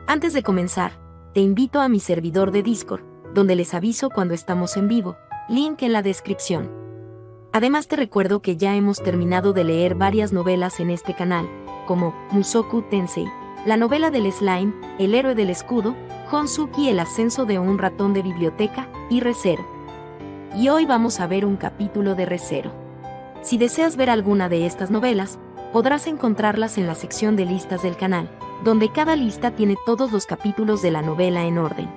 Antes de comenzar, te invito a mi servidor de Discord, donde les aviso cuando estamos en vivo, link en la descripción. Además te recuerdo que ya hemos terminado de leer varias novelas en este canal, como Mushoku Tensei, la novela del slime, El héroe del escudo, Honsuki, el ascenso de un ratón de biblioteca, y Re:Zero. Y hoy vamos a ver un capítulo de Re:Zero. Si deseas ver alguna de estas novelas, podrás encontrarlas en la sección de listas del canal, donde cada lista tiene todos los capítulos de la novela en orden.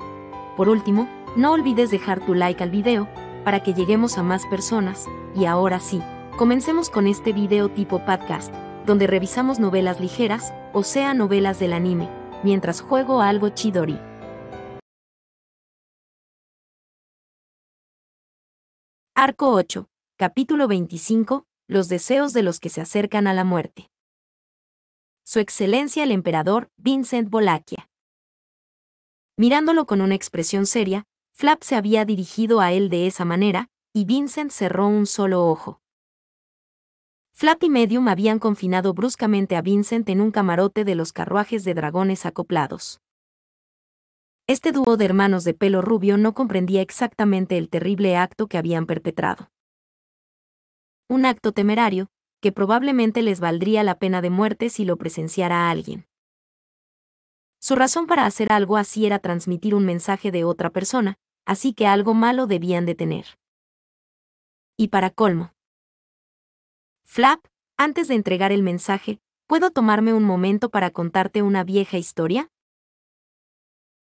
Por último, no olvides dejar tu like al video, para que lleguemos a más personas, y ahora sí, comencemos con este video tipo podcast, donde revisamos novelas ligeras, o sea novelas del anime, mientras juego a algo Chidori. Arco 8, capítulo 25, los deseos de los que se acercan a la muerte. Su Excelencia el Emperador, Vincent Bolaquia. Mirándolo con una expresión seria, Flap se había dirigido a él de esa manera, y Vincent cerró un solo ojo. Flap y Medium habían confinado bruscamente a Vincent en un camarote de los carruajes de dragones acoplados. Este dúo de hermanos de pelo rubio no comprendía exactamente el terrible acto que habían perpetrado. Un acto temerario, que probablemente les valdría la pena de muerte si lo presenciara alguien. Su razón para hacer algo así era transmitir un mensaje de otra persona, así que algo malo debían de tener. Y para colmo. Flap, antes de entregar el mensaje, ¿puedo tomarme un momento para contarte una vieja historia?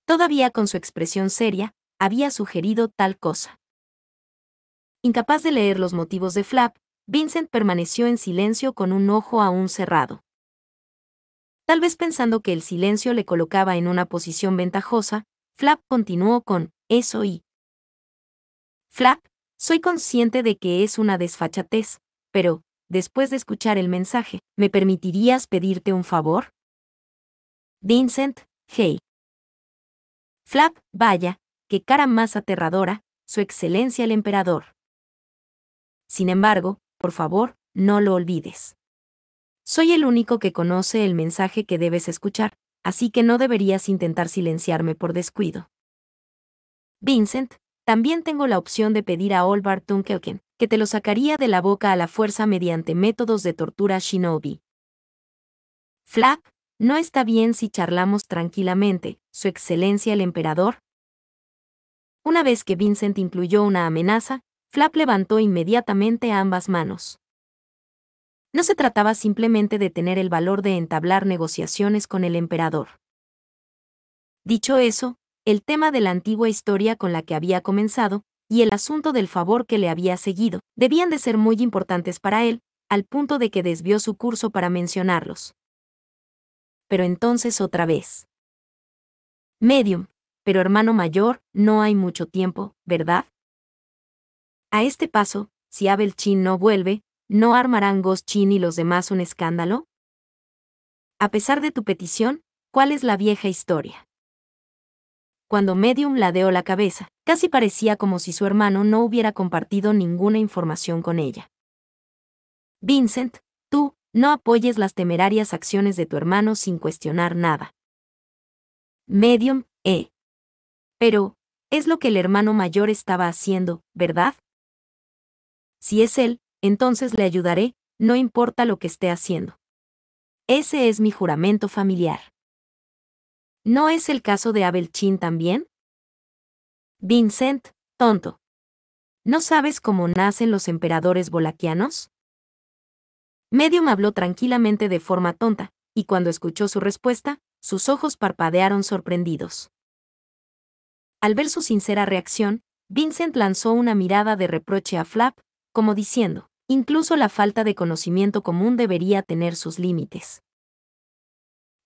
Todavía con su expresión seria, había sugerido tal cosa. Incapaz de leer los motivos de Flap, Vincent permaneció en silencio con un ojo aún cerrado. Tal vez pensando que el silencio le colocaba en una posición ventajosa, Flap continuó con, eso y... Flap, soy consciente de que es una desfachatez, pero, después de escuchar el mensaje, ¿me permitirías pedirte un favor? Vincent, hey. Flap, vaya, qué cara más aterradora, Su Excelencia el Emperador. Sin embargo, por favor, no lo olvides. Soy el único que conoce el mensaje que debes escuchar, así que no deberías intentar silenciarme por descuido. Vincent, también tengo la opción de pedir a Olvar Tunkelken, que te lo sacaría de la boca a la fuerza mediante métodos de tortura shinobi. Flap, ¿no está bien si charlamos tranquilamente, Su Excelencia el Emperador? Una vez que Vincent incluyó una amenaza, Flap levantó inmediatamente ambas manos. No se trataba simplemente de tener el valor de entablar negociaciones con el emperador. Dicho eso, el tema de la antigua historia con la que había comenzado, y el asunto del favor que le había seguido, debían de ser muy importantes para él, al punto de que desvió su curso para mencionarlos. Pero entonces otra vez. Medium, pero hermano mayor, no hay mucho tiempo, ¿verdad? A este paso, si Abel Chin no vuelve, ¿no armarán Ghost Chin y los demás un escándalo? A pesar de tu petición, ¿cuál es la vieja historia? Cuando Medium ladeó la cabeza, casi parecía como si su hermano no hubiera compartido ninguna información con ella. Vincent, tú, no apoyes las temerarias acciones de tu hermano sin cuestionar nada. Medium, Pero, es lo que el hermano mayor estaba haciendo, ¿verdad? Si es él, entonces le ayudaré, no importa lo que esté haciendo. Ese es mi juramento familiar. ¿No es el caso de Abel Chin también? Vincent, tonto. ¿No sabes cómo nacen los emperadores bolaquianos? Medium habló tranquilamente de forma tonta, y cuando escuchó su respuesta, sus ojos parpadearon sorprendidos. Al ver su sincera reacción, Vincent lanzó una mirada de reproche a Flap, como diciendo, incluso la falta de conocimiento común debería tener sus límites.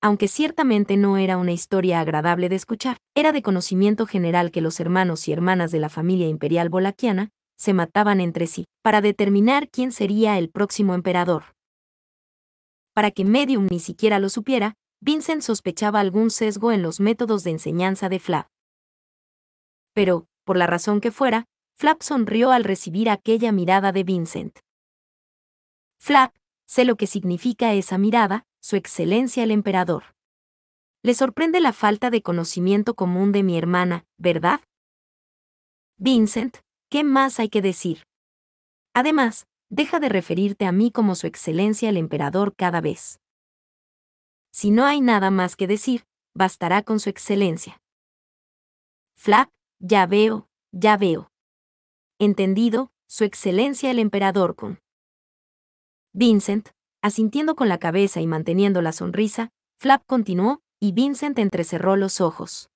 Aunque ciertamente no era una historia agradable de escuchar, era de conocimiento general que los hermanos y hermanas de la familia imperial bolaquiana se mataban entre sí, para determinar quién sería el próximo emperador. Para que Medium ni siquiera lo supiera, Vincent sospechaba algún sesgo en los métodos de enseñanza de Flap. Pero, por la razón que fuera, Flap sonrió al recibir aquella mirada de Vincent. Flap, sé lo que significa esa mirada, Su Excelencia el Emperador. Le sorprende la falta de conocimiento común de mi hermana, ¿verdad? Vincent, ¿qué más hay que decir? Además, deja de referirte a mí como Su Excelencia el Emperador cada vez. Si no hay nada más que decir, bastará con Su Excelencia. Flap, ya veo, ya veo. Entendido, Su Excelencia el Emperador Kun. Vincent, asintiendo con la cabeza y manteniendo la sonrisa, Flap continuó, y Vincent entrecerró los ojos.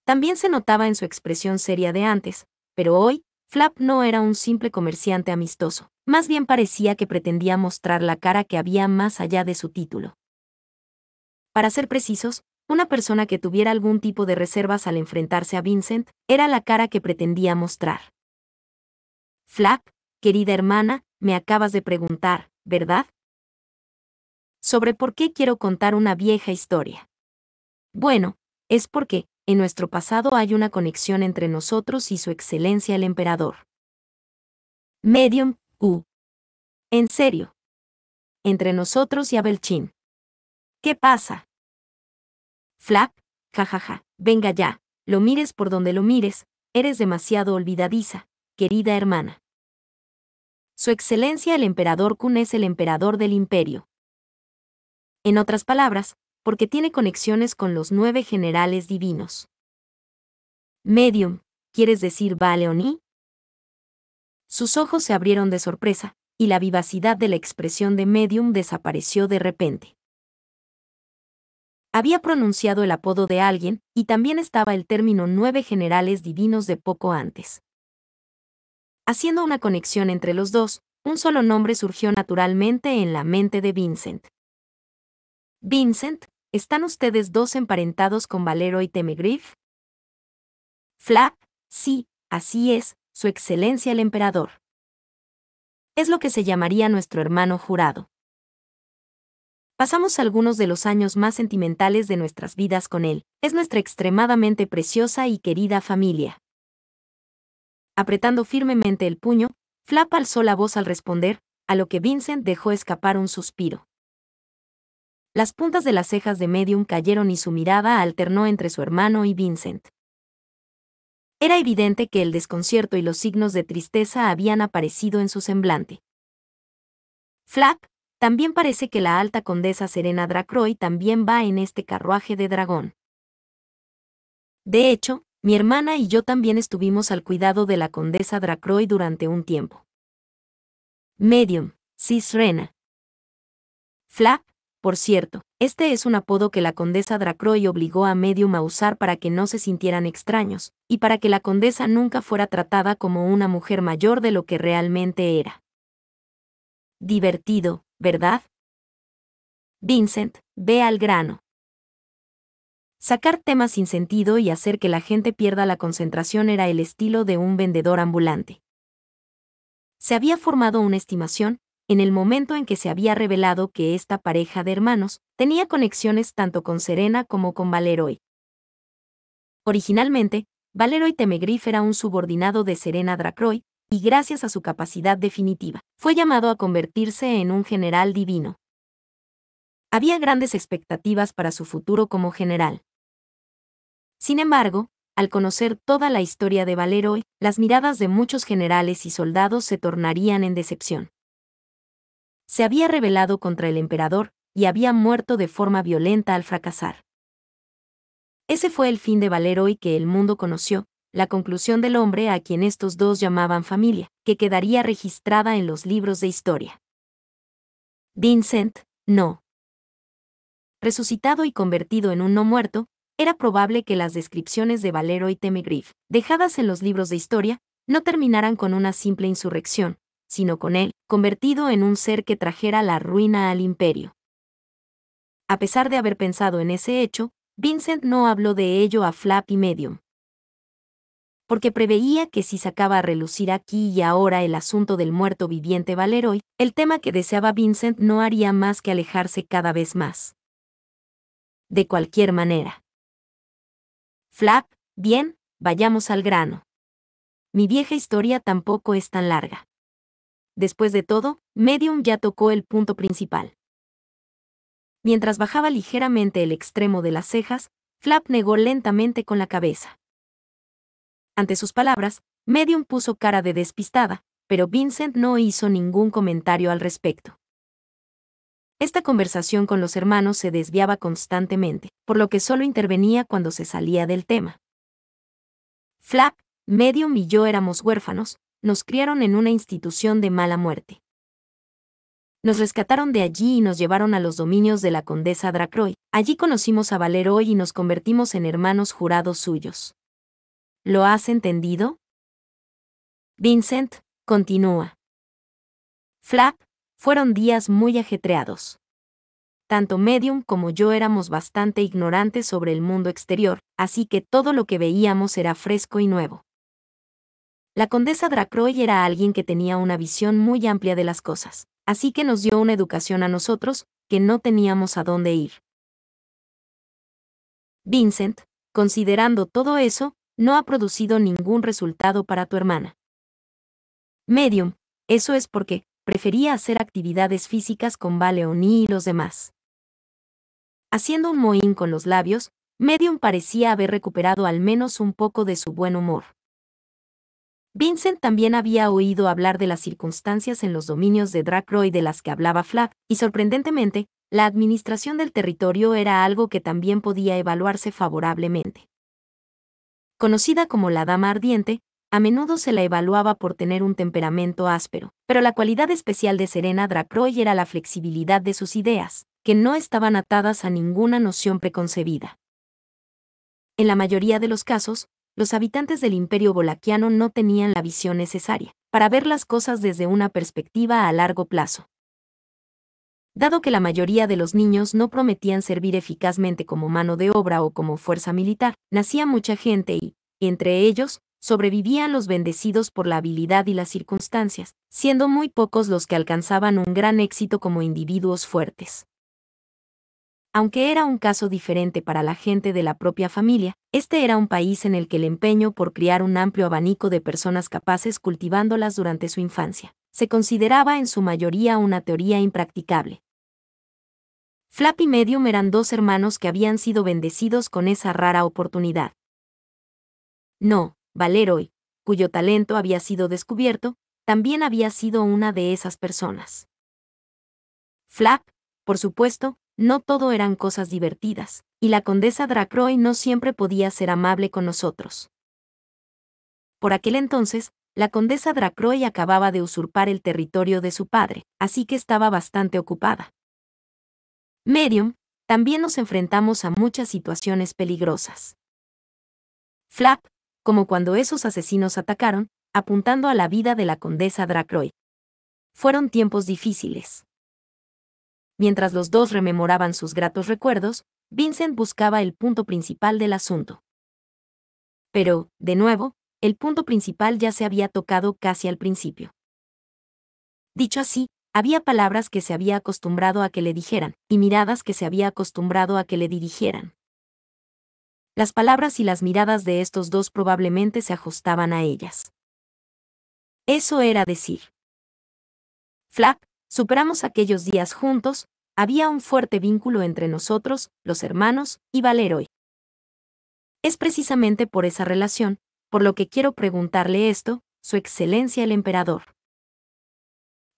También se notaba en su expresión seria de antes, pero hoy, Flap no era un simple comerciante amistoso, más bien parecía que pretendía mostrar la cara que había más allá de su título. Para ser precisos, una persona que tuviera algún tipo de reservas al enfrentarse a Vincent, era la cara que pretendía mostrar. Flap, querida hermana, me acabas de preguntar, ¿verdad? Sobre por qué quiero contar una vieja historia. Bueno, es porque, en nuestro pasado hay una conexión entre nosotros y Su Excelencia el Emperador. Medium, En serio. Entre nosotros y Abelchin. ¿Qué pasa? Flap, jajaja, venga ya, lo mires por donde lo mires, eres demasiado olvidadiza, querida hermana. Su Excelencia el Emperador Kun es el emperador del imperio. En otras palabras, porque tiene conexiones con los 9 generales divinos. Medium, ¿quieres decir Ba-Leoní? Sus ojos se abrieron de sorpresa, y la vivacidad de la expresión de Medium desapareció de repente. Había pronunciado el apodo de alguien, y también estaba el término 9 generales divinos de poco antes. Haciendo una conexión entre los dos, un solo nombre surgió naturalmente en la mente de Vincent. Vincent, ¿están ustedes dos emparentados con Valero y Temegriff? Flap, sí, así es, Su Excelencia el Emperador. Es lo que se llamaría nuestro hermano jurado. Pasamos algunos de los años más sentimentales de nuestras vidas con él, es nuestra extremadamente preciosa y querida familia. Apretando firmemente el puño, Flap alzó la voz al responder, a lo que Vincent dejó escapar un suspiro. Las puntas de las cejas de Medium cayeron y su mirada alternó entre su hermano y Vincent. Era evidente que el desconcierto y los signos de tristeza habían aparecido en su semblante. Flap, también parece que la alta condesa Serena Dracroy también va en este carruaje de dragón. De hecho, mi hermana y yo también estuvimos al cuidado de la condesa Dracroy durante un tiempo. Medium, Cisrena. Flap, por cierto, este es un apodo que la condesa Dracroy obligó a Medium a usar para que no se sintieran extraños, y para que la condesa nunca fuera tratada como una mujer mayor de lo que realmente era. Divertido, ¿verdad? Vincent, ve al grano. Sacar temas sin sentido y hacer que la gente pierda la concentración era el estilo de un vendedor ambulante. Se había formado una estimación, en el momento en que se había revelado que esta pareja de hermanos tenía conexiones tanto con Serena como con Valeroy. Originalmente, Valeroy Temegriff era un subordinado de Serena Dracroy, y gracias a su capacidad definitiva, fue llamado a convertirse en un general divino. Había grandes expectativas para su futuro como general. Sin embargo, al conocer toda la historia de Valeroy, las miradas de muchos generales y soldados se tornarían en decepción. Se había rebelado contra el emperador, y había muerto de forma violenta al fracasar. Ese fue el fin de Valeroy que el mundo conoció, la conclusión del hombre a quien estos dos llamaban familia, que quedaría registrada en los libros de historia. Vincent, no. Resucitado y convertido en un no muerto, era probable que las descripciones de Valeroy Temegriff, dejadas en los libros de historia, no terminaran con una simple insurrección, sino con él, convertido en un ser que trajera la ruina al imperio. A pesar de haber pensado en ese hecho, Vincent no habló de ello a Flap y Medium. Porque preveía que si sacaba a relucir aquí y ahora el asunto del muerto viviente Valeroy, el tema que deseaba Vincent no haría más que alejarse cada vez más. De cualquier manera. Flap, bien, vayamos al grano. Mi vieja historia tampoco es tan larga. Después de todo, Medium ya tocó el punto principal. Mientras bajaba ligeramente el extremo de las cejas, Flap negó lentamente con la cabeza. Ante sus palabras, Medium puso cara de despistada, pero Vincent no hizo ningún comentario al respecto. Esta conversación con los hermanos se desviaba constantemente, por lo que solo intervenía cuando se salía del tema. Flap, Medium y yo éramos huérfanos, nos criaron en una institución de mala muerte. Nos rescataron de allí y nos llevaron a los dominios de la condesa Dracroy. Allí conocimos a Valeroy y nos convertimos en hermanos jurados suyos. ¿Lo has entendido? Vincent, continúa. Flap, fueron días muy ajetreados. Tanto Medium como yo éramos bastante ignorantes sobre el mundo exterior, así que todo lo que veíamos era fresco y nuevo. La condesa Dracroy era alguien que tenía una visión muy amplia de las cosas, así que nos dio una educación a nosotros, que no teníamos a dónde ir. Vincent, considerando todo eso, no ha producido ningún resultado para tu hermana. Medium, eso es porque prefería hacer actividades físicas con Valeonie y los demás. Haciendo un mohín con los labios, Medium parecía haber recuperado al menos un poco de su buen humor. Vincent también había oído hablar de las circunstancias en los dominios de Dracroy de las que hablaba Flap, y sorprendentemente, la administración del territorio era algo que también podía evaluarse favorablemente. Conocida como la Dama Ardiente, a menudo se la evaluaba por tener un temperamento áspero, pero la cualidad especial de Serena Dracroy era la flexibilidad de sus ideas, que no estaban atadas a ninguna noción preconcebida. En la mayoría de los casos, los habitantes del Imperio Bolaquiano no tenían la visión necesaria para ver las cosas desde una perspectiva a largo plazo. Dado que la mayoría de los niños no prometían servir eficazmente como mano de obra o como fuerza militar, nacía mucha gente y, entre ellos, sobrevivían los bendecidos por la habilidad y las circunstancias, siendo muy pocos los que alcanzaban un gran éxito como individuos fuertes. Aunque era un caso diferente para la gente de la propia familia, este era un país en el que el empeño por criar un amplio abanico de personas capaces cultivándolas durante su infancia se consideraba en su mayoría una teoría impracticable. Flap y Medium eran dos hermanos que habían sido bendecidos con esa rara oportunidad. No, Valeroy, cuyo talento había sido descubierto, también había sido una de esas personas. Flap, por supuesto, no todo eran cosas divertidas, y la condesa Dracroy no siempre podía ser amable con nosotros. Por aquel entonces, la condesa Dracroy acababa de usurpar el territorio de su padre, así que estaba bastante ocupada. Medium, también nos enfrentamos a muchas situaciones peligrosas. Flap, como cuando esos asesinos atacaron, apuntando a la vida de la condesa Dracroy. Fueron tiempos difíciles. Mientras los dos rememoraban sus gratos recuerdos, Vincent buscaba el punto principal del asunto. Pero, de nuevo, el punto principal ya se había tocado casi al principio. Dicho así, había palabras que se había acostumbrado a que le dijeran, y miradas que se había acostumbrado a que le dirigieran. Las palabras y las miradas de estos dos probablemente se ajustaban a ellas. Eso era decir. Flap, superamos aquellos días juntos, había un fuerte vínculo entre nosotros, los hermanos, y Valeroy. Es precisamente por esa relación, por lo que quiero preguntarle esto, Su Excelencia el Emperador.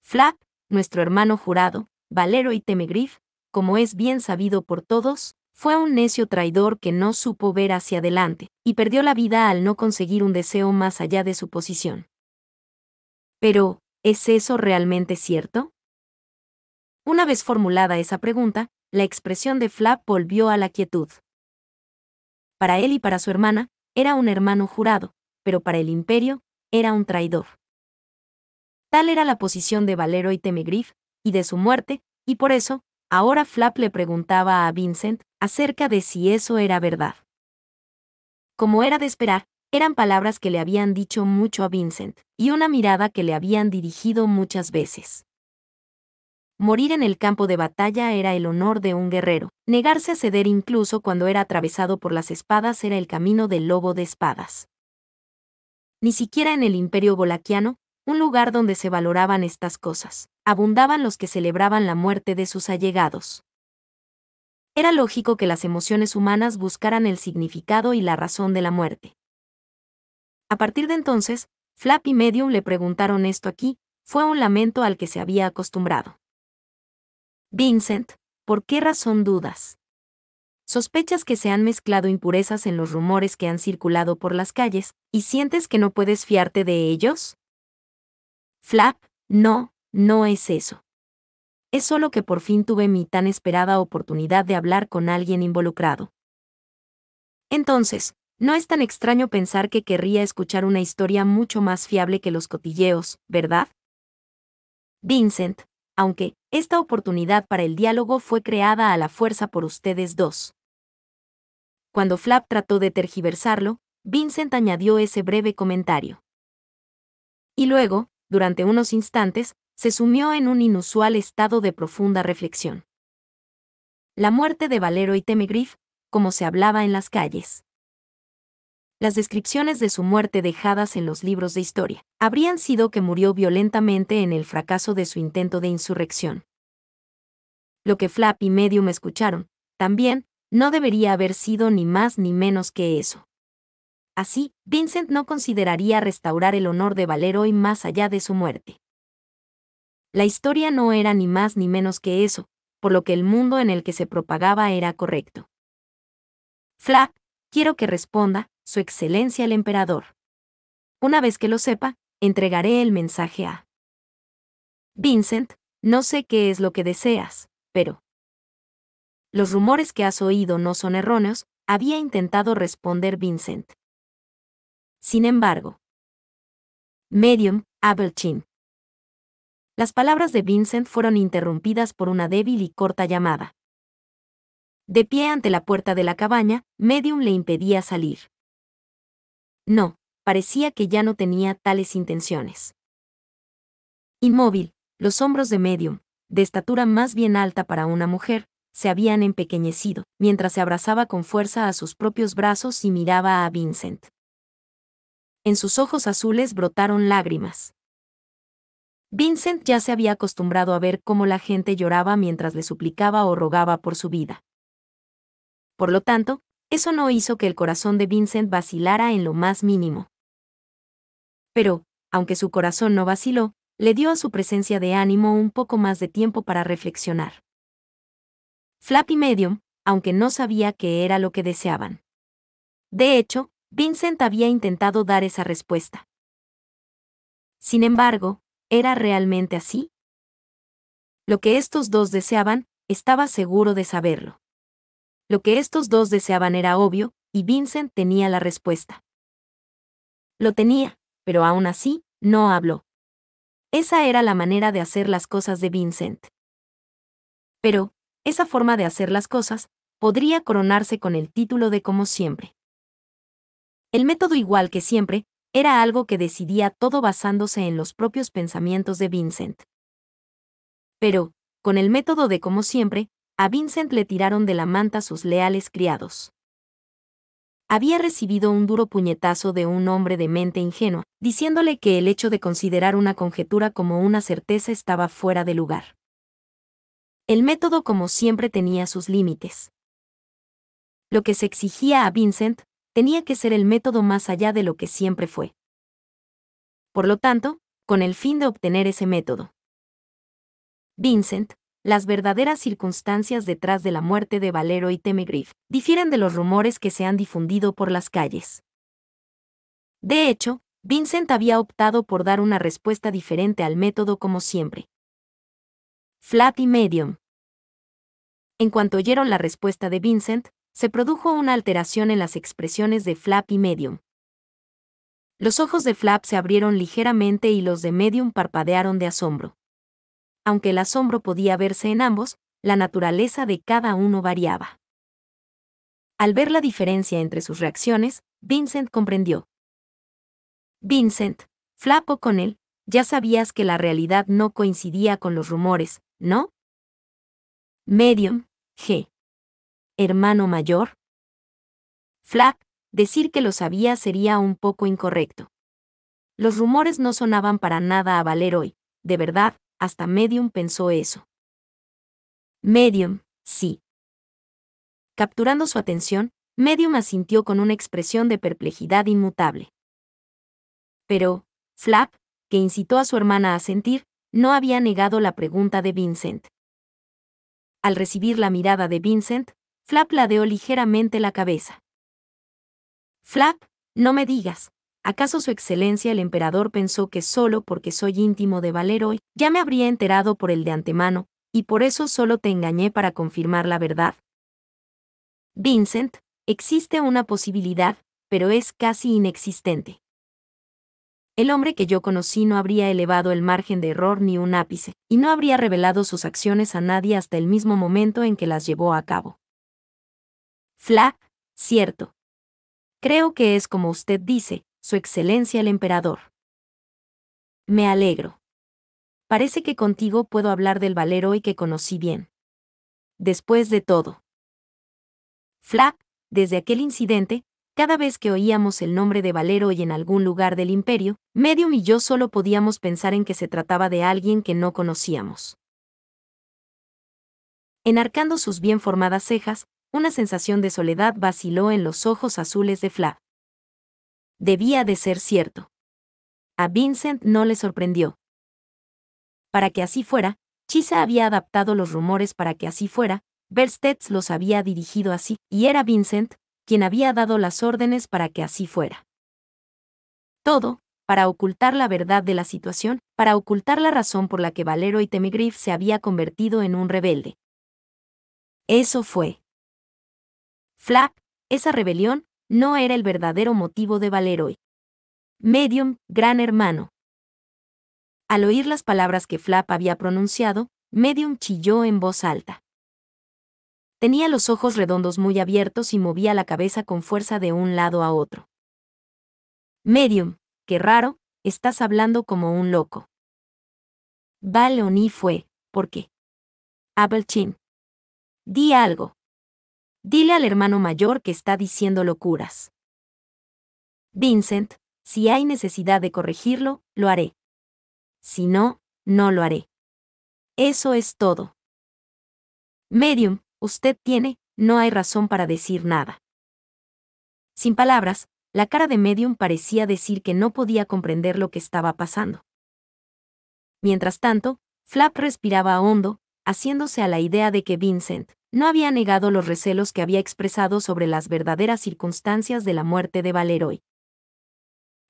Flap, nuestro hermano jurado, Valeroy Temegriff, como es bien sabido por todos, fue un necio traidor que no supo ver hacia adelante, y perdió la vida al no conseguir un deseo más allá de su posición. Pero, ¿es eso realmente cierto? Una vez formulada esa pregunta, la expresión de Flap volvió a la quietud. Para él y para su hermana, era un hermano jurado, pero para el imperio, era un traidor. Tal era la posición de Valeroy Temegriff, y de su muerte, y por eso, ahora Flap le preguntaba a Vincent acerca de si eso era verdad. Como era de esperar, eran palabras que le habían dicho mucho a Vincent, y una mirada que le habían dirigido muchas veces. Morir en el campo de batalla era el honor de un guerrero. Negarse a ceder incluso cuando era atravesado por las espadas era el camino del lobo de espadas. Ni siquiera en el Imperio Bolaquiano, un lugar donde se valoraban estas cosas, abundaban los que celebraban la muerte de sus allegados. Era lógico que las emociones humanas buscaran el significado y la razón de la muerte. A partir de entonces, Flap y Medium le preguntaron esto aquí, fue un lamento al que se había acostumbrado. Vincent, ¿por qué razón dudas? ¿Sospechas que se han mezclado impurezas en los rumores que han circulado por las calles, y sientes que no puedes fiarte de ellos? Flap, no, no es eso. Es solo que por fin tuve mi tan esperada oportunidad de hablar con alguien involucrado. Entonces, no es tan extraño pensar que querría escuchar una historia mucho más fiable que los cotilleos, ¿verdad? Vincent, aunque esta oportunidad para el diálogo fue creada a la fuerza por ustedes dos. Cuando Flap trató de tergiversarlo, Vincent añadió ese breve comentario. Y luego, durante unos instantes, se sumió en un inusual estado de profunda reflexión. La muerte de Valero y Temegriff, como se hablaba en las calles. Las descripciones de su muerte dejadas en los libros de historia habrían sido que murió violentamente en el fracaso de su intento de insurrección. Lo que Flap y Medium escucharon, también, no debería haber sido ni más ni menos que eso. Así, Vincent no consideraría restaurar el honor de Valero y más allá de su muerte. La historia no era ni más ni menos que eso, por lo que el mundo en el que se propagaba era correcto. Flap, quiero que responda, Su Excelencia el Emperador. Una vez que lo sepa, entregaré el mensaje a Vincent, no sé qué es lo que deseas, pero los rumores que has oído no son erróneos, había intentado responder Vincent. Sin embargo, Medium, Abelchin. Las palabras de Vincent fueron interrumpidas por una débil y corta llamada. De pie ante la puerta de la cabaña, Medium le impedía salir. No, parecía que ya no tenía tales intenciones. Inmóvil, los hombros de Medium, de estatura más bien alta para una mujer, se habían empequeñecido, mientras se abrazaba con fuerza a sus propios brazos y miraba a Vincent. En sus ojos azules brotaron lágrimas. Vincent ya se había acostumbrado a ver cómo la gente lloraba mientras le suplicaba o rogaba por su vida. Por lo tanto, eso no hizo que el corazón de Vincent vacilara en lo más mínimo. Pero, aunque su corazón no vaciló, le dio a su presencia de ánimo un poco más de tiempo para reflexionar. Flap y Medium, aunque no sabía qué era lo que deseaban. De hecho, Vincent había intentado dar esa respuesta. Sin embargo, ¿era realmente así? Lo que estos dos deseaban, estaba seguro de saberlo. Lo que estos dos deseaban era obvio, y Vincent tenía la respuesta. Lo tenía, pero aún así, no habló. Esa era la manera de hacer las cosas de Vincent. Pero, esa forma de hacer las cosas, podría coronarse con el título de como siempre. El método igual que siempre, era algo que decidía todo basándose en los propios pensamientos de Vincent. Pero, con el método de como siempre, a Vincent le tiraron de la manta sus leales criados. Había recibido un duro puñetazo de un hombre de mente ingenua, diciéndole que el hecho de considerar una conjetura como una certeza estaba fuera de lugar. El método como siempre tenía sus límites. Lo que se exigía a Vincent tenía que ser el método más allá de lo que siempre fue. Por lo tanto, con el fin de obtener ese método. Vincent, las verdaderas circunstancias detrás de la muerte de Valero y Temegriff difieren de los rumores que se han difundido por las calles. De hecho, Vincent había optado por dar una respuesta diferente al método como siempre. Flap y Medium. En cuanto oyeron la respuesta de Vincent, se produjo una alteración en las expresiones de Flap y Medium. Los ojos de Flap se abrieron ligeramente y los de Medium parpadearon de asombro. Aunque el asombro podía verse en ambos, la naturaleza de cada uno variaba. Al ver la diferencia entre sus reacciones, Vincent comprendió. Vincent, Flap O'Connell, ya sabías que la realidad no coincidía con los rumores, ¿no? Medium, G. Hermano mayor. Flap, decir que lo sabía sería un poco incorrecto. Los rumores no sonaban para nada a valer hoy, de verdad, hasta Medium pensó eso. Medium, sí. Capturando su atención, Medium asintió con una expresión de perplejidad inmutable. Pero, Flap, que incitó a su hermana a asentir, no había negado la pregunta de Vincent. Al recibir la mirada de Vincent, Flap ladeó ligeramente la cabeza. Flap, no me digas, ¿acaso su excelencia el emperador pensó que solo porque soy íntimo de Valeroy, ya me habría enterado por el de antemano, y por eso solo te engañé para confirmar la verdad? Vincent, existe una posibilidad, pero es casi inexistente. El hombre que yo conocí no habría elevado el margen de error ni un ápice, y no habría revelado sus acciones a nadie hasta el mismo momento en que las llevó a cabo. Flap, cierto. Creo que es como usted dice, Su Excelencia el Emperador. Me alegro. Parece que contigo puedo hablar del Valeroy que conocí bien. Después de todo. Flap, desde aquel incidente, cada vez que oíamos el nombre de Valeroy en algún lugar del imperio, Medium y yo solo podíamos pensar en que se trataba de alguien que no conocíamos. Enarcando sus bien formadas cejas, una sensación de soledad vaciló en los ojos azules de Flap. Debía de ser cierto. A Vincent no le sorprendió. Para que así fuera, Chisa había adaptado los rumores para que así fuera, Verstets los había dirigido así, y era Vincent quien había dado las órdenes para que así fuera. Todo, para ocultar la verdad de la situación, para ocultar la razón por la que Valeroy Temegriff se había convertido en un rebelde. Eso fue. Flap, esa rebelión, no era el verdadero motivo de Valeroy. Medium, gran hermano. Al oír las palabras que Flap había pronunciado, Medium chilló en voz alta. Tenía los ojos redondos muy abiertos y movía la cabeza con fuerza de un lado a otro. Medium, qué raro, estás hablando como un loco. Val-Oni fue, ¿por qué? Abelchin. Di algo. Dile al hermano mayor que está diciendo locuras. Vincent, si hay necesidad de corregirlo, lo haré. Si no, no lo haré. Eso es todo. Medium, usted tiene, no hay razón para decir nada. Sin palabras, la cara de Medium parecía decir que no podía comprender lo que estaba pasando. Mientras tanto, Flap respiraba hondo, haciéndose a la idea de que Vincent no había negado los recelos que había expresado sobre las verdaderas circunstancias de la muerte de Valeroy.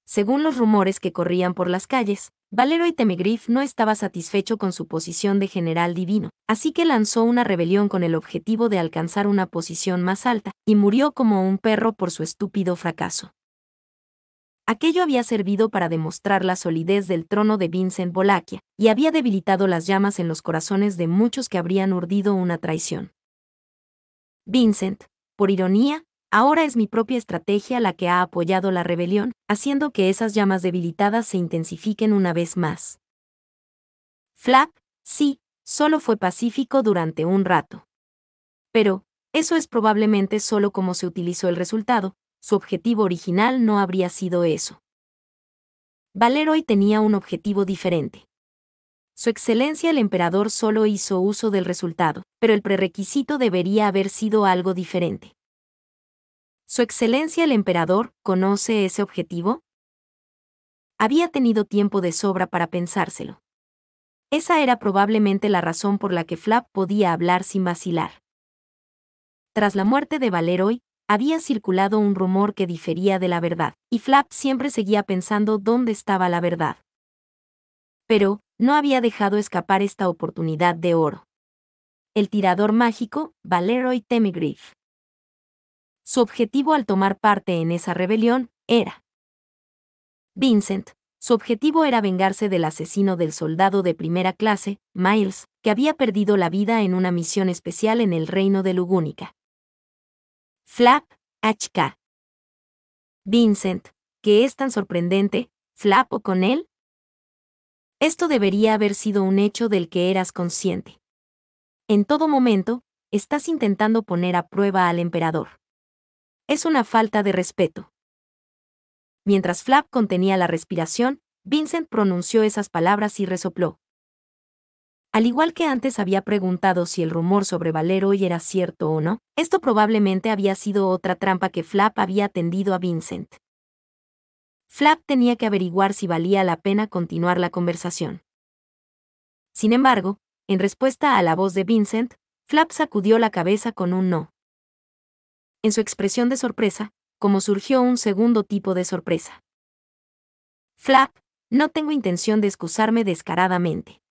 Según los rumores que corrían por las calles, Valeroy Temegriff no estaba satisfecho con su posición de general divino, así que lanzó una rebelión con el objetivo de alcanzar una posición más alta, y murió como un perro por su estúpido fracaso. Aquello había servido para demostrar la solidez del trono de Vincent Bolaquia, y había debilitado las llamas en los corazones de muchos que habrían urdido una traición. Vincent, por ironía, ahora es mi propia estrategia la que ha apoyado la rebelión, haciendo que esas llamas debilitadas se intensifiquen una vez más. Flap, sí, solo fue pacífico durante un rato. Pero, eso es probablemente solo como se utilizó el resultado, su objetivo original no habría sido eso. Valeroy tenía un objetivo diferente. Su Excelencia el Emperador solo hizo uso del resultado, pero el prerequisito debería haber sido algo diferente. ¿Su Excelencia el Emperador conoce ese objetivo? Había tenido tiempo de sobra para pensárselo. Esa era probablemente la razón por la que Flap podía hablar sin vacilar. Tras la muerte de Valeroy, había circulado un rumor que difería de la verdad, y Flap siempre seguía pensando dónde estaba la verdad. Pero, no había dejado escapar esta oportunidad de oro. El tirador mágico, Valeroy Temegriff. Su objetivo al tomar parte en esa rebelión era Vincent. Su objetivo era vengarse del asesino del soldado de primera clase, Miles, que había perdido la vida en una misión especial en el reino de Lugúnica. Flap, HK. Vincent, ¿qué es tan sorprendente, Flap o con él? Esto debería haber sido un hecho del que eras consciente. En todo momento, estás intentando poner a prueba al emperador. Es una falta de respeto. Mientras Flap contenía la respiración, Vincent pronunció esas palabras y resopló. Al igual que antes había preguntado si el rumor sobre Valeroy era cierto o no, esto probablemente había sido otra trampa que Flap había tendido a Vincent. Flap tenía que averiguar si valía la pena continuar la conversación. Sin embargo, en respuesta a la voz de Vincent, Flap sacudió la cabeza con un no. En su expresión de sorpresa, como surgió un segundo tipo de sorpresa. Flap, no tengo intención de excusarme descaradamente.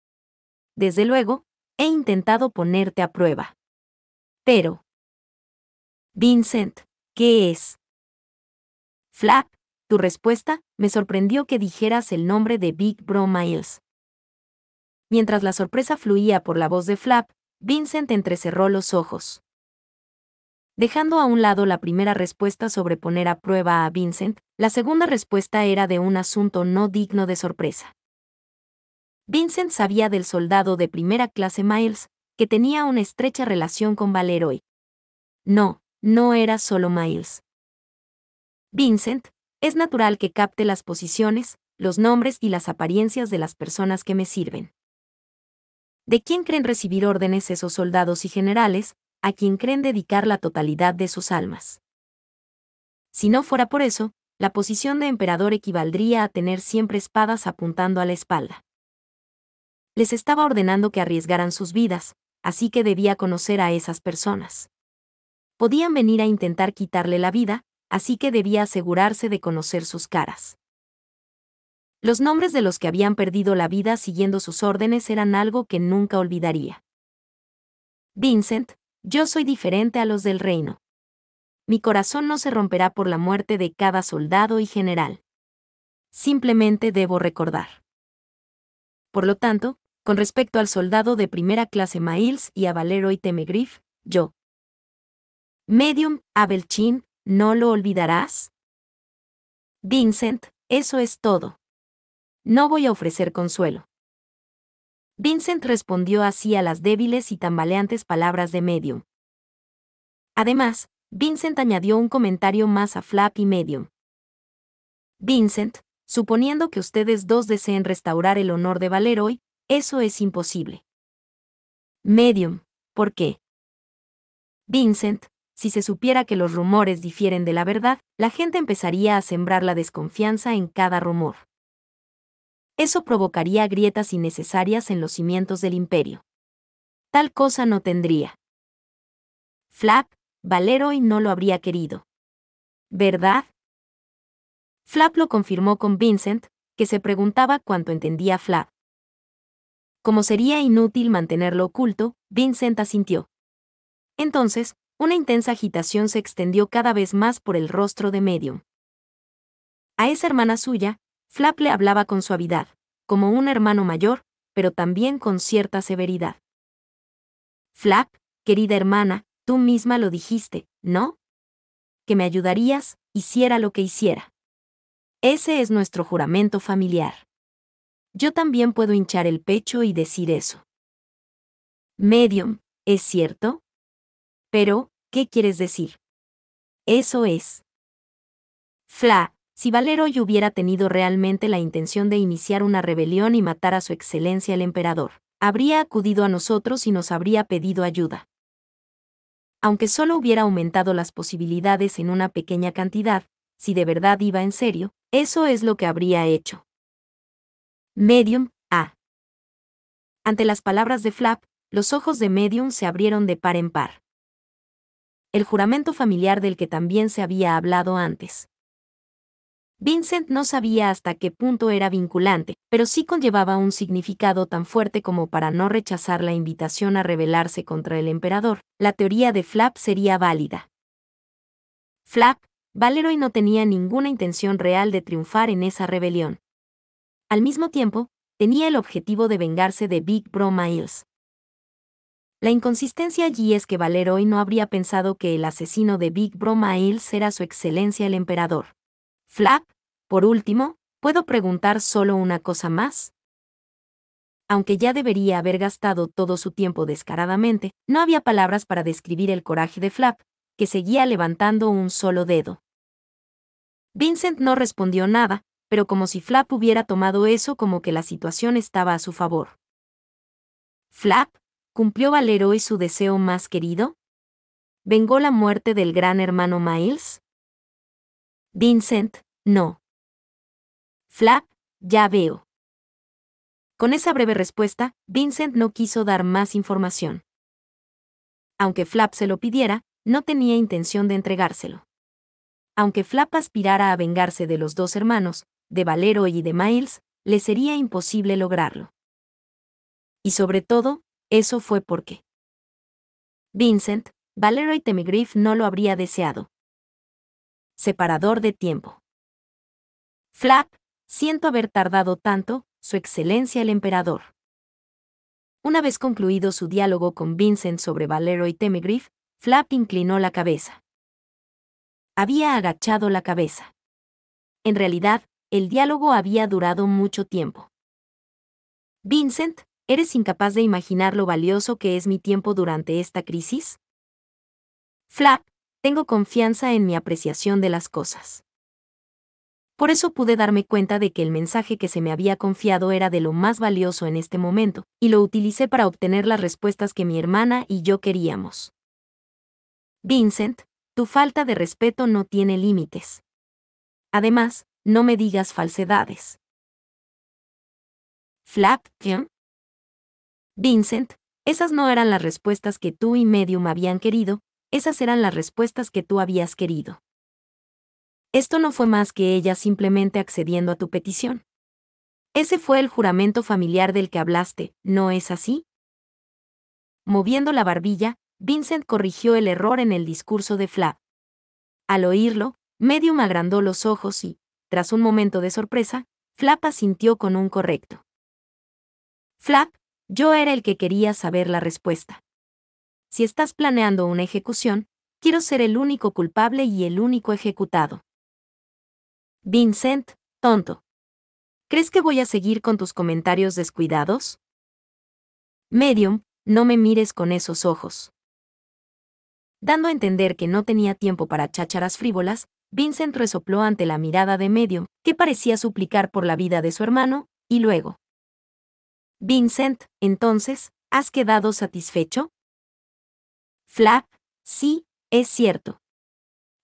Desde luego, he intentado ponerte a prueba. Pero... Vincent, ¿qué es? Flap, tu respuesta, me sorprendió que dijeras el nombre de Big Bro Miles. Mientras la sorpresa fluía por la voz de Flap, Vincent entrecerró los ojos. Dejando a un lado la primera respuesta sobre poner a prueba a Vincent, la segunda respuesta era de un asunto no digno de sorpresa. Vincent sabía del soldado de primera clase Miles, que tenía una estrecha relación con Valeroy. No, no era solo Miles. Vincent, es natural que capte las posiciones, los nombres y las apariencias de las personas que me sirven. ¿De quién creen recibir órdenes esos soldados y generales, a quien creen dedicar la totalidad de sus almas? Si no fuera por eso, la posición de emperador equivaldría a tener siempre espadas apuntando a la espalda. Les estaba ordenando que arriesgaran sus vidas, así que debía conocer a esas personas. Podían venir a intentar quitarle la vida, así que debía asegurarse de conocer sus caras. Los nombres de los que habían perdido la vida siguiendo sus órdenes eran algo que nunca olvidaría. Vincent, yo soy diferente a los del reino. Mi corazón no se romperá por la muerte de cada soldado y general. Simplemente debo recordar. Por lo tanto, con respecto al soldado de primera clase Miles y a Valeroy Temegriff, yo. Medium, Abelchin, ¿no lo olvidarás? Vincent, eso es todo. No voy a ofrecer consuelo. Vincent respondió así a las débiles y tambaleantes palabras de Medium. Además, Vincent añadió un comentario más a Flap y Medium. Vincent, suponiendo que ustedes dos deseen restaurar el honor de Valeroy, eso es imposible. Medium, ¿por qué? Vincent, si se supiera que los rumores difieren de la verdad, la gente empezaría a sembrar la desconfianza en cada rumor. Eso provocaría grietas innecesarias en los cimientos del imperio. Tal cosa no tendría. Flap, Valeroy no lo habría querido. ¿Verdad? Flap lo confirmó con Vincent, que se preguntaba cuánto entendía Flap. Como sería inútil mantenerlo oculto, Vincent asintió. Entonces, una intensa agitación se extendió cada vez más por el rostro de Medium. A esa hermana suya, Flap le hablaba con suavidad, como un hermano mayor, pero también con cierta severidad. Flap, querida hermana, tú misma lo dijiste, ¿no? Que me ayudarías, hiciera lo que hiciera. Ese es nuestro juramento familiar. Yo también puedo hinchar el pecho y decir eso. Medium, ¿es cierto? Pero, ¿qué quieres decir? Eso es. Flap, si Valeroy hubiera tenido realmente la intención de iniciar una rebelión y matar a su excelencia el emperador, habría acudido a nosotros y nos habría pedido ayuda. Aunque solo hubiera aumentado las posibilidades en una pequeña cantidad, si de verdad iba en serio, eso es lo que habría hecho. Medium, A. Ante las palabras de Flap, los ojos de Medium se abrieron de par en par. El juramento familiar del que también se había hablado antes. Vincent no sabía hasta qué punto era vinculante, pero sí conllevaba un significado tan fuerte como para no rechazar la invitación a rebelarse contra el emperador. La teoría de Flap sería válida. Flap, Valeroy no tenía ninguna intención real de triunfar en esa rebelión. Al mismo tiempo, tenía el objetivo de vengarse de Big Bro Miles. La inconsistencia allí es que Valeroy no habría pensado que el asesino de Big Bro Miles era su excelencia el emperador. Flap, por último, ¿puedo preguntar solo una cosa más? Aunque ya debería haber gastado todo su tiempo descaradamente, no había palabras para describir el coraje de Flap, que seguía levantando un solo dedo. Vincent no respondió nada, pero como si Flap hubiera tomado eso como que la situación estaba a su favor. ¿Flap cumplió Valeroy su deseo más querido? ¿Vengó la muerte del gran hermano Miles? Vincent, no. Flap, ya veo. Con esa breve respuesta, Vincent no quiso dar más información. Aunque Flap se lo pidiera, no tenía intención de entregárselo. Aunque Flap aspirara a vengarse de los dos hermanos, de Valeroy y de Miles, le sería imposible lograrlo. Y sobre todo, eso fue porque Vincent, Valeroy Temegriff no lo habría deseado. Separador de tiempo. Flap, siento haber tardado tanto, Su Excelencia el Emperador. Una vez concluido su diálogo con Vincent sobre Valeroy Temegriff, Flap inclinó la cabeza. Había agachado la cabeza. En realidad, el diálogo había durado mucho tiempo. Vincent, ¿eres incapaz de imaginar lo valioso que es mi tiempo durante esta crisis? Flap, tengo confianza en mi apreciación de las cosas. Por eso pude darme cuenta de que el mensaje que se me había confiado era de lo más valioso en este momento, y lo utilicé para obtener las respuestas que mi hermana y yo queríamos. Vincent, tu falta de respeto no tiene límites. Además, no me digas falsedades. Flap, ¿qué? Vincent, esas no eran las respuestas que tú y Medium habían querido, esas eran las respuestas que tú habías querido. Esto no fue más que ella simplemente accediendo a tu petición. Ese fue el juramento familiar del que hablaste, ¿no es así? Moviendo la barbilla, Vincent corrigió el error en el discurso de Flap. Al oírlo, Medium agrandó los ojos y, tras un momento de sorpresa, Flap asintió con un correcto. Flap, yo era el que quería saber la respuesta. Si estás planeando una ejecución, quiero ser el único culpable y el único ejecutado. Vincent, tonto. ¿Crees que voy a seguir con tus comentarios descuidados? Medium, no me mires con esos ojos. Dando a entender que no tenía tiempo para chácharas frívolas, Vincent resopló ante la mirada de Medium, que parecía suplicar por la vida de su hermano, y luego. Vincent, entonces, ¿has quedado satisfecho? Flap, sí, es cierto.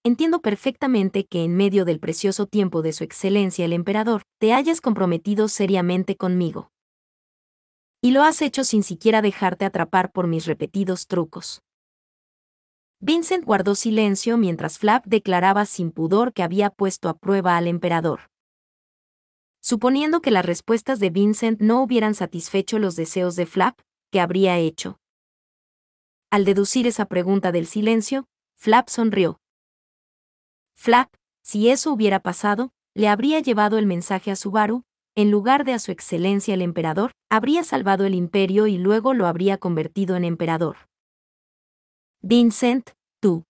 Entiendo perfectamente que en medio del precioso tiempo de Su Excelencia el Emperador, te hayas comprometido seriamente conmigo. Y lo has hecho sin siquiera dejarte atrapar por mis repetidos trucos. Vincent guardó silencio mientras Flap declaraba sin pudor que había puesto a prueba al emperador. Suponiendo que las respuestas de Vincent no hubieran satisfecho los deseos de Flap, ¿qué habría hecho? Al deducir esa pregunta del silencio, Flap sonrió. Flap, si eso hubiera pasado, le habría llevado el mensaje a Subaru, en lugar de a Su Excelencia el Emperador, habría salvado el imperio y luego lo habría convertido en emperador. Vincent, tú.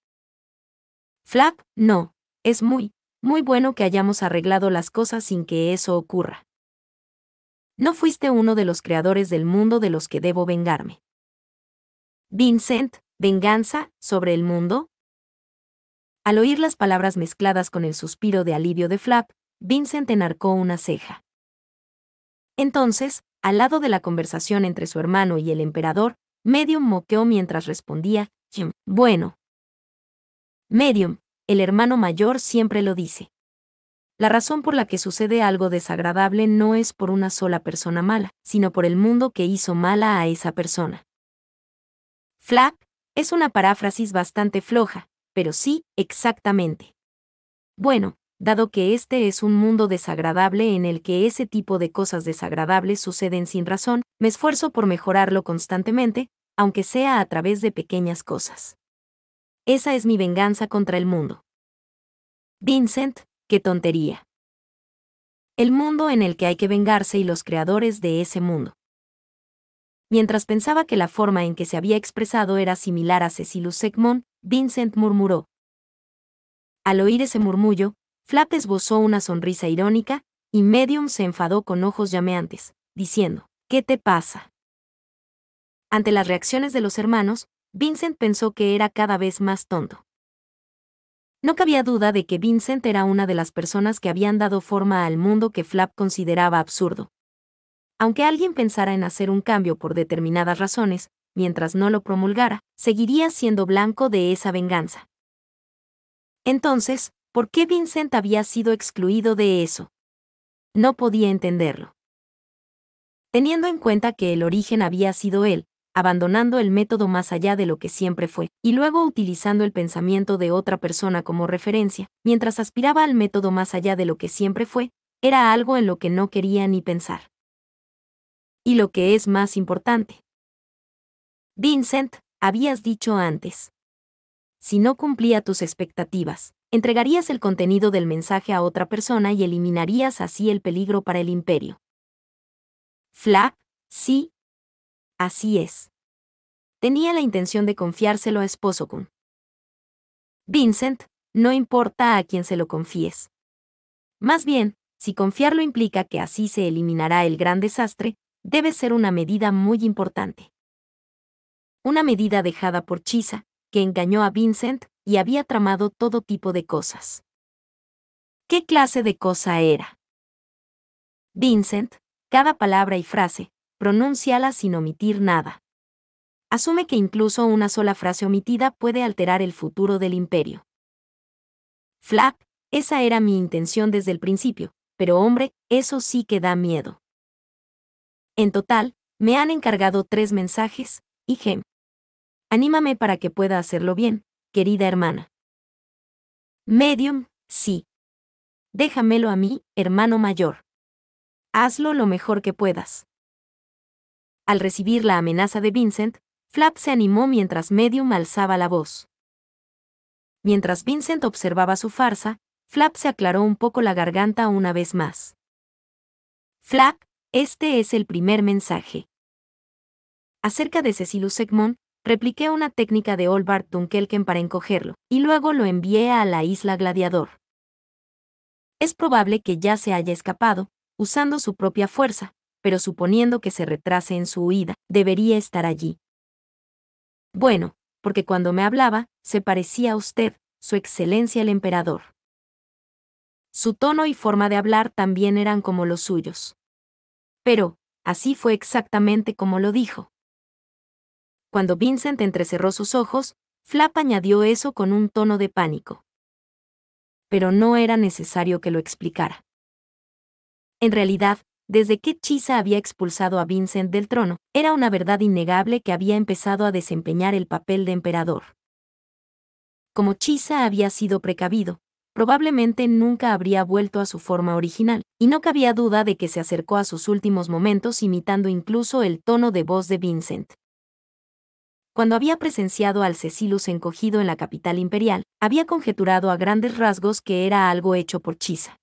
Flap, no, es muy bueno que hayamos arreglado las cosas sin que eso ocurra. No fuiste uno de los creadores del mundo de los que debo vengarme. Vincent, ¿venganza sobre el mundo? Al oír las palabras mezcladas con el suspiro de alivio de Flap, Vincent enarcó una ceja. Entonces, al lado de la conversación entre su hermano y el emperador, Medium moqueó mientras respondía, bueno. Medium, el hermano mayor siempre lo dice. La razón por la que sucede algo desagradable no es por una sola persona mala, sino por el mundo que hizo mala a esa persona. Flap, es una paráfrasis bastante floja, pero sí, exactamente. Bueno, dado que este es un mundo desagradable en el que ese tipo de cosas desagradables suceden sin razón, me esfuerzo por mejorarlo constantemente, aunque sea a través de pequeñas cosas. Esa es mi venganza contra el mundo. Vincent, qué tontería. El mundo en el que hay que vengarse y los creadores de ese mundo. Mientras pensaba que la forma en que se había expresado era similar a Cecilus Segmon, Vincent murmuró. Al oír ese murmullo, Flap esbozó una sonrisa irónica, y Medium se enfadó con ojos llameantes, diciendo, ¿qué te pasa? Ante las reacciones de los hermanos, Vincent pensó que era cada vez más tonto. No cabía duda de que Vincent era una de las personas que habían dado forma al mundo que Flap consideraba absurdo. Aunque alguien pensara en hacer un cambio por determinadas razones, mientras no lo promulgara, seguiría siendo blanco de esa venganza. Entonces, ¿por qué Vincent había sido excluido de eso? No podía entenderlo. Teniendo en cuenta que el origen había sido él, abandonando el método más allá de lo que siempre fue, y luego utilizando el pensamiento de otra persona como referencia, mientras aspiraba al método más allá de lo que siempre fue, era algo en lo que no quería ni pensar. Y lo que es más importante. Vincent, habías dicho antes. Si no cumplía tus expectativas, entregarías el contenido del mensaje a otra persona y eliminarías así el peligro para el imperio. Flap, sí. Así es. Tenía la intención de confiárselo a Sposo-kun. Vincent, no importa a quién se lo confíes. Más bien, si confiarlo implica que así se eliminará el gran desastre, debe ser una medida muy importante. Una medida dejada por Chisa, que engañó a Vincent y había tramado todo tipo de cosas. ¿Qué clase de cosa era? Vincent, cada palabra y frase, pronúnciala sin omitir nada. Asume que incluso una sola frase omitida puede alterar el futuro del imperio. Flap, esa era mi intención desde el principio, pero hombre, eso sí que da miedo. En total, me han encargado 3 mensajes, y Gem. Anímame para que pueda hacerlo bien, querida hermana. Medium, sí. Déjamelo a mí, hermano mayor. Hazlo lo mejor que puedas. Al recibir la amenaza de Vincent, Flap se animó mientras Medium alzaba la voz. Mientras Vincent observaba su farsa, Flap se aclaró un poco la garganta una vez más. Flap, este es el primer mensaje. Acerca de Cecilus Egmont, repliqué una técnica de Olbart Dunkelken para encogerlo, y luego lo envié a la isla Gladiador. Es probable que ya se haya escapado, usando su propia fuerza, pero suponiendo que se retrase en su huida, debería estar allí. Bueno, porque cuando me hablaba, se parecía a usted, Su Excelencia el Emperador. Su tono y forma de hablar también eran como los suyos. Pero, así fue exactamente como lo dijo. Cuando Vincent entrecerró sus ojos, Flap añadió eso con un tono de pánico. Pero no era necesario que lo explicara. En realidad, desde que Chisa había expulsado a Vincent del trono, era una verdad innegable que había empezado a desempeñar el papel de emperador. Como Chisa había sido precavido, probablemente nunca habría vuelto a su forma original, y no cabía duda de que se acercó a sus últimos momentos imitando incluso el tono de voz de Vincent. Cuando había presenciado al Cecilus encogido en la capital imperial, había conjeturado a grandes rasgos que era algo hecho por Chisa.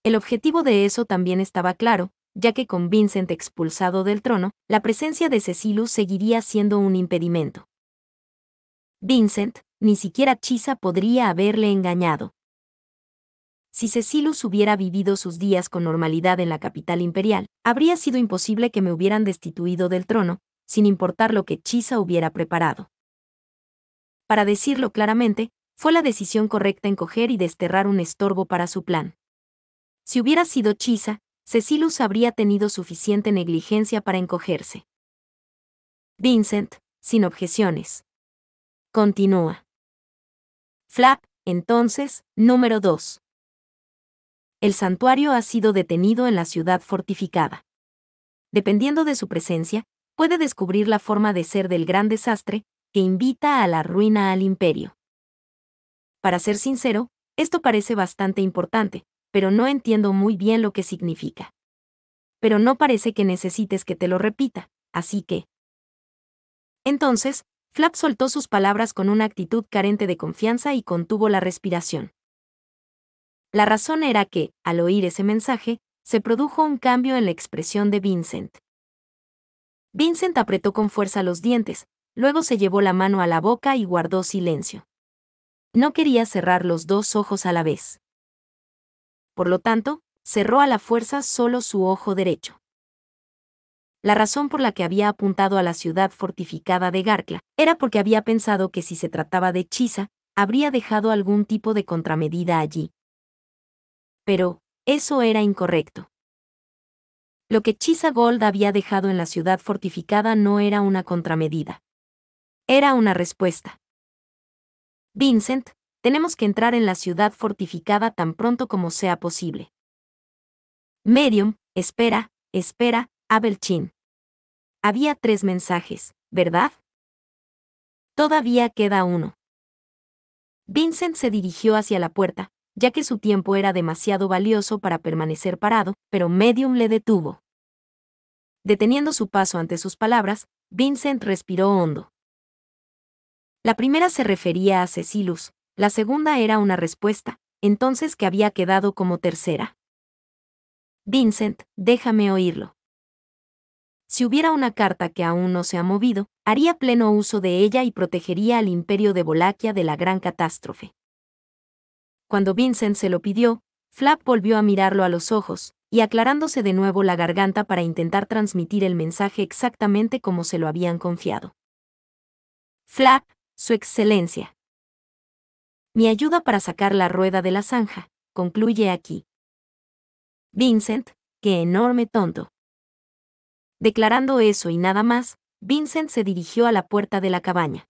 El objetivo de eso también estaba claro, ya que con Vincent expulsado del trono, la presencia de Cecilus seguiría siendo un impedimento. Vincent, ni siquiera Chisa podría haberle engañado. Si Cecilus hubiera vivido sus días con normalidad en la capital imperial, habría sido imposible que me hubieran destituido del trono, sin importar lo que Chisa hubiera preparado. Para decirlo claramente, fue la decisión correcta encoger y desterrar un estorbo para su plan. Si hubiera sido Chisa, Cecilus habría tenido suficiente negligencia para encogerse. Vincent, sin objeciones. Continúa. Flap, entonces, número 2. El santuario ha sido detenido en la ciudad fortificada. Dependiendo de su presencia, puede descubrir la forma de ser del gran desastre que invita a la ruina al imperio. Para ser sincero, esto parece bastante importante, pero no entiendo muy bien lo que significa. Pero no parece que necesites que te lo repita, así que... Entonces, Flap soltó sus palabras con una actitud carente de confianza y contuvo la respiración. La razón era que, al oír ese mensaje, se produjo un cambio en la expresión de Vincent. Vincent apretó con fuerza los dientes, luego se llevó la mano a la boca y guardó silencio. No quería cerrar los 2 ojos a la vez. Por lo tanto, cerró a la fuerza solo su ojo derecho. La razón por la que había apuntado a la ciudad fortificada de Garkla era porque había pensado que si se trataba de Chisa, habría dejado algún tipo de contramedida allí. Pero, eso era incorrecto. Lo que Chisa Gold había dejado en la ciudad fortificada no era una contramedida. Era una respuesta. Vincent, tenemos que entrar en la ciudad fortificada tan pronto como sea posible. Medium, espera, Abelchin. Había 3 mensajes, ¿verdad? Todavía queda uno. Vincent se dirigió hacia la puerta, ya que su tiempo era demasiado valioso para permanecer parado, pero Medium le detuvo. Deteniendo su paso ante sus palabras, Vincent respiró hondo. La primera se refería a Cecilus, la segunda era una respuesta, entonces que había quedado como tercera. Vincent, déjame oírlo. Si hubiera una carta que aún no se ha movido, haría pleno uso de ella y protegería al imperio de Wallachia de la gran catástrofe. Cuando Vincent se lo pidió, Flap volvió a mirarlo a los ojos, y aclarándose de nuevo la garganta para intentar transmitir el mensaje exactamente como se lo habían confiado. Flap, Su Excelencia. Mi ayuda para sacar la rueda de la zanja, concluye aquí. Vincent, qué enorme tonto. Declarando eso y nada más, Vincent se dirigió a la puerta de la cabaña.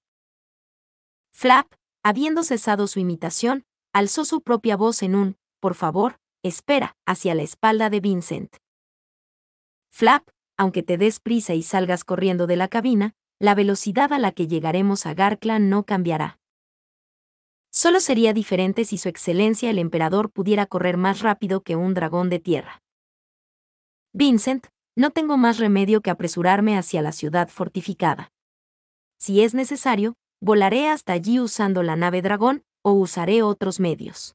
Flap, habiendo cesado su imitación, alzó su propia voz en un, por favor, espera, hacia la espalda de Vincent. Flap, aunque te des prisa y salgas corriendo de la cabina, la velocidad a la que llegaremos a Garkla no cambiará. Solo sería diferente si Su Excelencia el Emperador pudiera correr más rápido que un dragón de tierra. Vincent, no tengo más remedio que apresurarme hacia la ciudad fortificada. Si es necesario, volaré hasta allí usando la nave dragón, o usaré otros medios.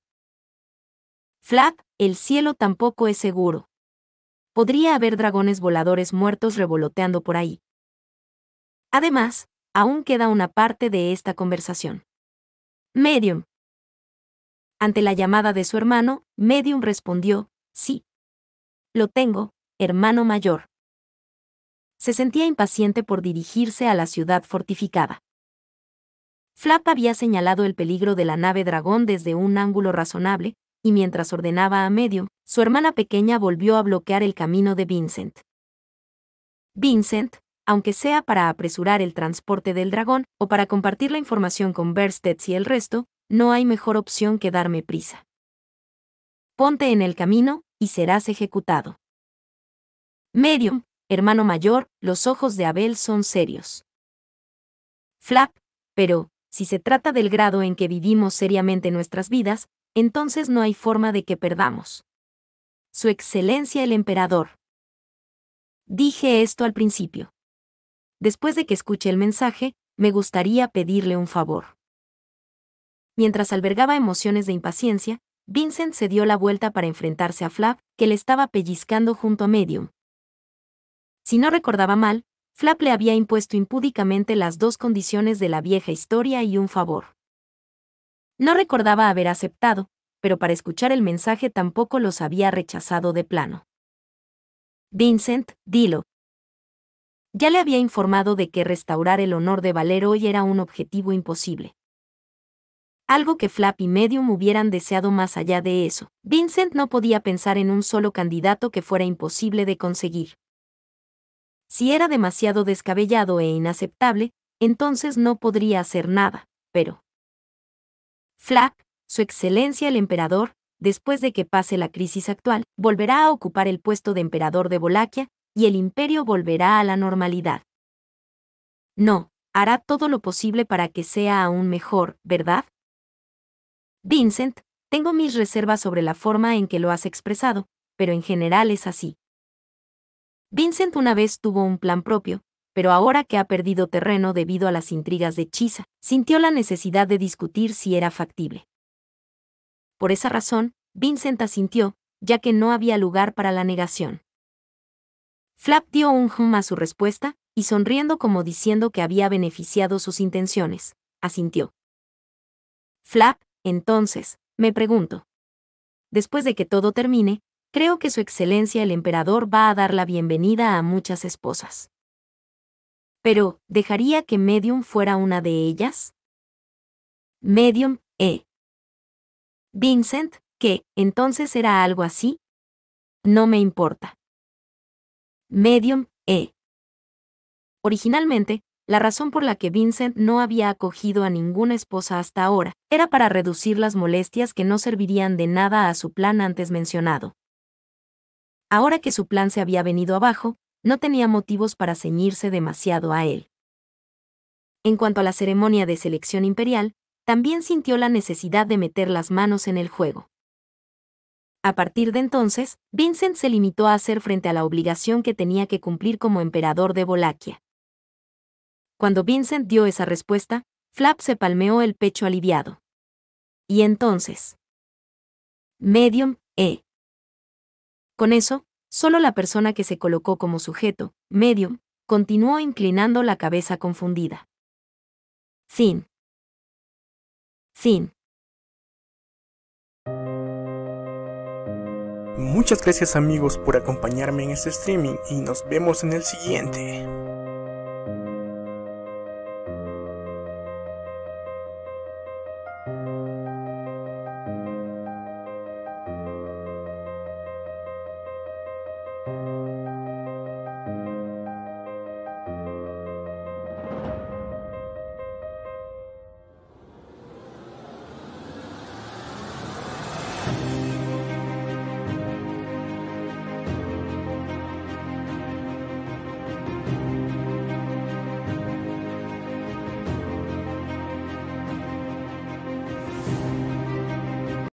Flap, el cielo tampoco es seguro. Podría haber dragones voladores muertos revoloteando por ahí. Además, aún queda una parte de esta conversación. Medium. Ante la llamada de su hermano, Medium respondió, sí. Lo tengo, hermano mayor. Se sentía impaciente por dirigirse a la ciudad fortificada. Flap había señalado el peligro de la nave dragón desde un ángulo razonable, y mientras ordenaba a Medium, su hermana pequeña volvió a bloquear el camino de Vincent. Vincent, aunque sea para apresurar el transporte del dragón, o para compartir la información con Bersteds y el resto, no hay mejor opción que darme prisa. Ponte en el camino, y serás ejecutado. Medium, hermano mayor, los ojos de Abel son serios. Flap, pero, si se trata del grado en que vivimos seriamente nuestras vidas, entonces no hay forma de que perdamos. Su Excelencia el Emperador. Dije esto al principio. Después de que escuche el mensaje, me gustaría pedirle un favor. Mientras albergaba emociones de impaciencia, Vincent se dio la vuelta para enfrentarse a Flap, que le estaba pellizcando junto a Medium. Si no recordaba mal, Flap le había impuesto impúdicamente las 2 condiciones de la vieja historia y un favor. No recordaba haber aceptado, pero para escuchar el mensaje tampoco los había rechazado de plano. Vincent, dilo. Ya le había informado de que restaurar el honor de Valer hoy era un objetivo imposible. Algo que Flap y Medium hubieran deseado más allá de eso. Vincent no podía pensar en un solo candidato que fuera imposible de conseguir. Si era demasiado descabellado e inaceptable, entonces no podría hacer nada, pero... Flap, Su Excelencia el Emperador, después de que pase la crisis actual, volverá a ocupar el puesto de emperador de Wallachia, y el imperio volverá a la normalidad. No, hará todo lo posible para que sea aún mejor, ¿verdad? Vincent, tengo mis reservas sobre la forma en que lo has expresado, pero en general es así. Vincent una vez tuvo un plan propio, pero ahora que ha perdido terreno debido a las intrigas de Chisa, sintió la necesidad de discutir si era factible. Por esa razón, Vincent asintió, ya que no había lugar para la negación. Flap dio un a su respuesta, y sonriendo como diciendo que había beneficiado sus intenciones, asintió. Flap, entonces, me pregunto. Después de que todo termine, creo que Su Excelencia el Emperador va a dar la bienvenida a muchas esposas. Pero, ¿dejaría que Medium fuera una de ellas? Medium, Vincent, ¿qué, entonces era algo así? No me importa. Medium E. Originalmente, la razón por la que Vincent no había acogido a ninguna esposa hasta ahora era para reducir las molestias que no servirían de nada a su plan antes mencionado. Ahora que su plan se había venido abajo, no tenía motivos para ceñirse demasiado a él. En cuanto a la ceremonia de selección imperial, también sintió la necesidad de meter las manos en el juego. A partir de entonces, Vincent se limitó a hacer frente a la obligación que tenía que cumplir como emperador de Wallachia. Cuando Vincent dio esa respuesta, Flap se palmeó el pecho aliviado. Y entonces. Medium E. Con eso, solo la persona que se colocó como sujeto, Medium, continuó inclinando la cabeza confundida. Fin. Fin. Muchas gracias amigos por acompañarme en este streaming y nos vemos en el siguiente.